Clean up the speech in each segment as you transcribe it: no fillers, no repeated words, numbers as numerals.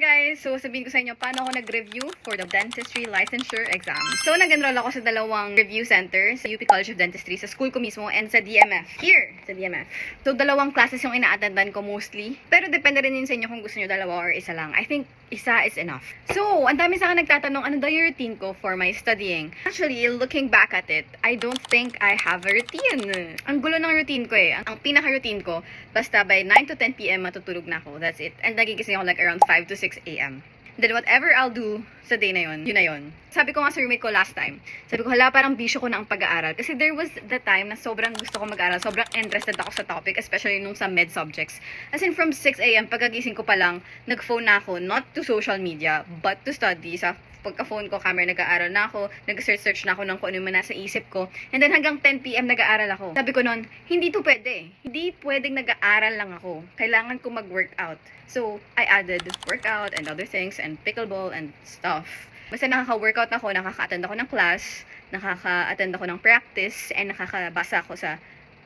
guys! So, sabihin ko sa inyo paano ako nag-review for the dentistry licensure exam. So, nag-enroll ako sa dalawang review center sa UP College of Dentistry, sa school ko mismo, and sa DMF. Here, sa DMF. So, dalawang classes yung ina-attendan ko mostly. Pero depende rin yun sa inyo kung gusto nyo dalawa or isa lang. I think isa is enough. So, ang dami sa akin nagtatanong, ano daw yung routine ko for my studying? Actually, looking back at it, I don't think I have a routine. Ang gulo ng routine ko eh. Ang pinaka-routine ko, basta by 9 to 10 p.m. matutulog na ako. That's it. And nagigising ako like around 5 to 6 a.m. Then whatever I'll do sa day na yun, yun na yun. Sabi ko nga sa roommate ko last time, sabi ko, hala, parang bisyo ko na ang pag-aaral. Kasi there was the time na sobrang gusto ko mag-aaral, sobrang interested ako sa topic, especially nung sa med subjects. As in, from 6 a.m., pagkagising ko pa lang, nag-phone na ako, not to social media, but to study. Sa pagka-phone ko, camera, nag-aaral na ako, nag-search na ako ng kung ano man nasa isip ko. And then hanggang 10 p.m. nag-aaral ako. Sabi ko noon, hindi to pwede. Hindi pwedeng nag-aaral lang ako. Kailangan ko mag-workout. So, I added workout and other things and pickleball and stuff. Basta nakaka-workout ako, nakaka-attend ako ng class, nakaka-attend ako ng practice, and nakakabasa ako sa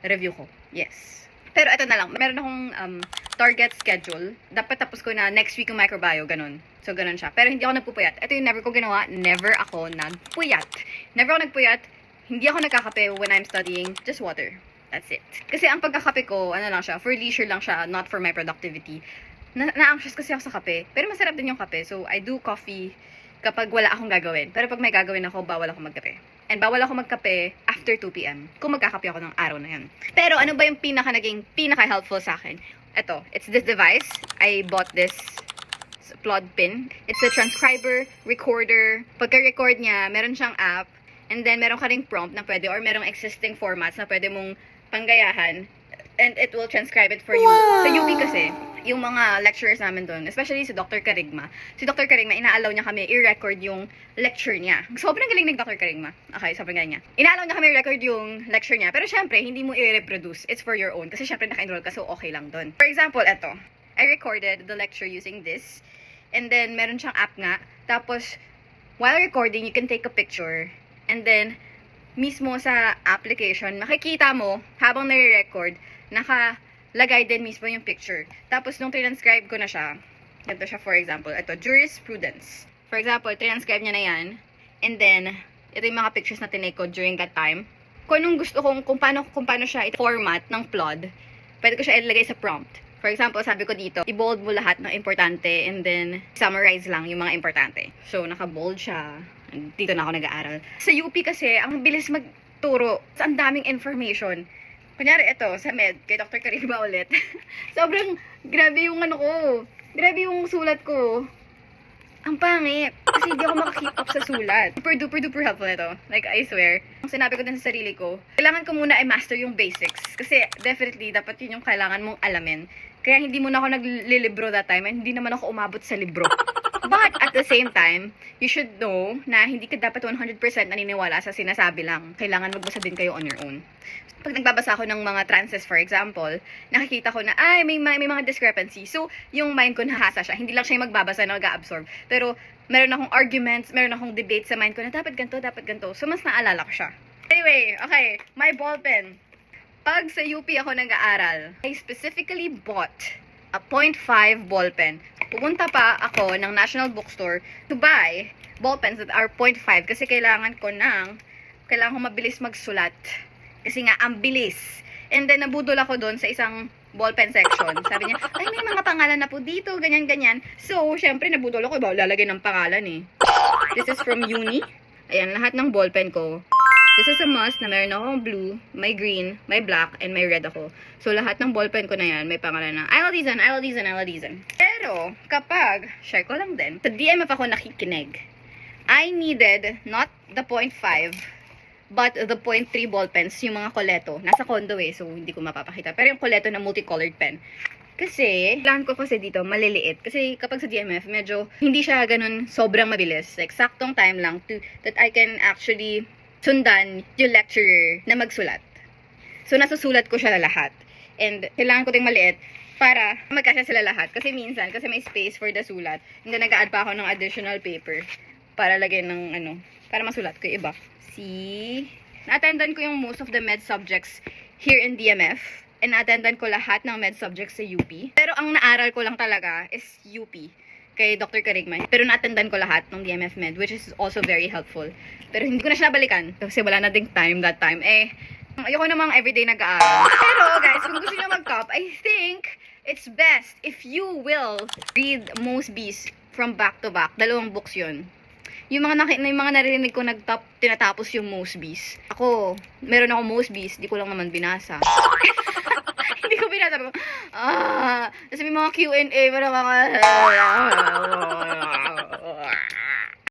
review ko. Yes. Pero ito na lang, meron akong target schedule. Dapat tapos ko na next week yung microbio, ganun. So, ganun siya. Pero hindi ako nagpupuyat. Ito yung never ko ginawa, never ako nagpuyat. Never ako nagpuyat, hindi ako nagkakape when I'm studying, just water. That's it. Kasi ang pagkakape ko, ano lang siya, for leisure lang siya, not for my productivity. Na-anxious kasi ako sa kape. Pero masarap din yung kape. So, I do coffee kapag wala akong gagawin. Pero pag may gagawin ako, bawal ako magkape. And bawal ako magkape after 2 p.m. kung magkakape ako ng araw na yun. Pero ano ba yung naging pinaka-helpful sa akin? Ito, it's this device. I bought this plug pin. It's a transcriber, recorder. Pagka-record niya, meron siyang app. And then, meron ka ring prompt na pwede, or merong existing formats na pwede mong panggayahan. And it will transcribe it for you. Wow. Sa UP kasi, yung mga lecturers namin doon, especially si Dr. Karigma. Si Dr. Karigma, inaalaw niya kami i-record yung lecture niya. Sobrang galing ng Dr. Karigma. Okay, sobrang galing niya. Inaalaw niya kami i-record yung lecture niya. Pero syempre, hindi mo i-reproduce. It's for your own. Kasi syempre, naka-enroll ka, so okay lang doon. For example, eto. I recorded the lecture using this. And then, meron siyang app nga. Tapos, while recording, you can take a picture. And then, mismo sa application, makikita mo, habang nare-record, nakalagay din mismo yung picture. Tapos, nung transcribe ko na siya, ganito siya, for example, ito, jurisprudence. For example, transcribe niya na yan. And then, ito yung mga pictures na tinake ko during that time. Kung anong gusto kong, kung paano siya i-format ng plot, pwede ko siya ilagay sa prompt. For example, sabi ko dito, i-bold mo lahat ng importante and then summarize lang yung mga importante. So, naka-bold siya. Dito na ako nag-aaral. Sa UP kasi, ang bilis magturo. Ang daming information. Kunyari ito, sa med, kay Dr. Karigma ulit. Sobrang grabe yung ano ko. Grabe yung sulat ko. Ang pangit. Kasi hindi ako makakeep up sa sulat. Super helpful nito. Like, I swear. Ang sinabi ko din sa sarili ko, kailangan ko muna i-master yung basics. Kasi definitely, dapat yun yung kailangan mong alamin. Kaya hindi muna ako naglilibro that time. And hindi naman ako umabot sa libro. But at the same time, you should know na hindi ka dapat 100% naniniwala sa sinasabi lang. Kailangan magbasa din kayo on your own. Pag nagbabasa ako ng mga trances, for example, nakikita ko na, ay, may mga discrepancy. So, yung mind ko nahasa siya. Hindi lang siya yung magbabasa na mag-absorb. Pero, meron akong arguments, meron akong debate sa mind ko na dapat ganito, dapat ganito. So, mas naalala ko siya. Anyway, okay, my ballpen. Pag sa UP ako nag-aaral, I specifically bought a 0.5 ballpen. Pupunta pa ako ng National Bookstore to buy ballpens that are 0.5 kasi kailangan ko mabilis magsulat. Kasi nga, ang bilis. And then, nabudol ako doon sa isang ballpen section. Sabi niya, ay, may mga pangalan na po dito, ganyan-ganyan. So, syempre, nabudol ako. Iba, lalagay ng pangalan eh. This is from uni. Ayan, lahat ng ballpen ko. This is a must na meron akong blue, may green, may black, and may red ako. So, lahat ng ballpen ko na yan, may pangalan na, I'll Dizan. Pero, kapag, share ko lang din, sa DMF ako nakikinig. I needed, not the 0.5, but the 0.3 ballpens, yung mga Coleto. Nasa condo eh, so hindi ko mapapakita. Pero yung Coleto na multicolored pen. Kasi, plan ko kasi dito, maliliit. Kasi kapag sa DMF, medyo hindi siya ganun sobrang mabilis. Like, saktong time lang that I can actually sundan yung lecturer na magsulat. So, nasusulat ko siya na lahat. And, kailangan ko ding maliit para magkasya sila lahat. Kasi minsan, kasi may space for the sulat. And then, nag-add pa ako ng additional paper para lagyan ng, para masulat ko yung iba. Na-attendan ko yung most of the med subjects here in DMF. And na-attendan ko lahat ng med subjects sa UP. Pero ang naaral ko lang talaga is UP. kay Dr. Karigman. Pero na-attendan ko lahat ng DMF Med, which is also very helpful. Pero hindi ko na siya nabalikan kasi wala na ding time that time. Ayoko namang everyday nag-aaral. Pero guys, kung gusto niyo mag-top, I think it's best if you will read Most Beast from back to back. 2 books yun. Yung mga naririnig ko nag-top, tinatapos yung Most Beast. Ako, meron ako Most Beast, di ko lang naman binasa. Hindi ko binasa. Kasi may mga Q&A, parang mga